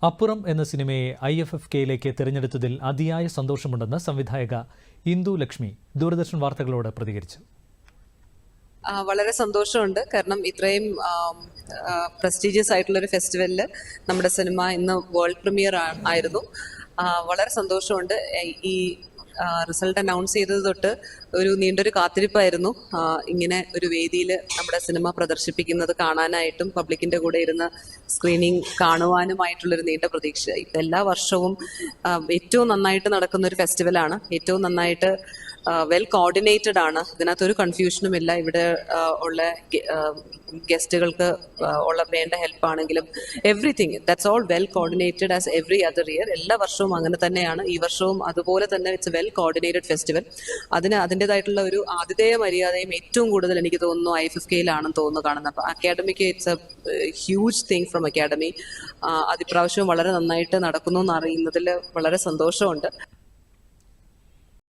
അപ്പുറം എന്ന സിനിമയെ IFFKയിലേക്ക് തിരഞ്ഞെടുത്തതിൽ അതിയായ സന്തോഷമുണ്ടെന്ന് സംവിധായക ഇന്ദു ലക്ഷ്മി ദൂരദർശൻ വാർത്തകളോട് പ്രതികരിച്ചു. വളരെ സന്തോഷമുണ്ട്. കാരണം ഇത്രയും പ്രസ്റ്റീജിയസ് ആയിട്ടുള്ളൊരു ഫെസ്റ്റിവലിൽ നമ്മുടെ സിനിമ ഇന്ന് വേൾഡ് പ്രീമിയർ ആയിരുന്നു. വളരെ സന്തോഷമുണ്ട്. ഈ റിസൾട്ട് അനൗൺസ് ചെയ്തത് തൊട്ട് ഒരു നീണ്ടൊരു കാത്തിരിപ്പായിരുന്നു. ഇങ്ങനെ ഒരു വേദിയിൽ നമ്മുടെ സിനിമ പ്രദർശിപ്പിക്കുന്നത് കാണാനായിട്ടും പബ്ലിക്കിൻ്റെ കൂടെ ഇരുന്ന് സ്ക്രീനിങ് കാണുവാനുമായിട്ടുള്ളൊരു നീണ്ട പ്രതീക്ഷ. എല്ലാ വർഷവും ഏറ്റവും നന്നായിട്ട് നടക്കുന്ന ഒരു ഫെസ്റ്റിവലാണ്. ഏറ്റവും നന്നായിട്ട് വെൽ കോർഡിനേറ്റഡ് ആണ്. ഇതിനകത്തൊരു കൺഫ്യൂഷനും ഇല്ല. ഇവിടെ ഉള്ള ഗസ്റ്റുകൾക്ക് ഉള്ള വേണ്ട ഹെൽപ്പാണെങ്കിലും everything that's all well coordinated as every other year. എല്ലാ വർഷവും അങ്ങനെ തന്നെയാണ്. ഈ വർഷവും അതുപോലെ തന്നെ ഇറ്റ്സ് വെൽ കോർഡിനേറ്റഡ് ഫെസ്റ്റിവൽ. അതിൻ്റെതായിട്ടുള്ള ഒരു ആതിഥേയ മര്യാദയും ഏറ്റവും കൂടുതൽ എനിക്ക് തോന്നുന്നു IFFKയിലാണെന്ന് തോന്നുന്നു കാണുന്നത്. അപ്പോൾ അക്കാഡമിക്ക് it's a huge thing from academy. അതിപ്രാവശ്യവും വളരെ നന്നായിട്ട് നടക്കുന്നു എന്നറിയുന്നതിൽ വളരെ സന്തോഷമുണ്ട്.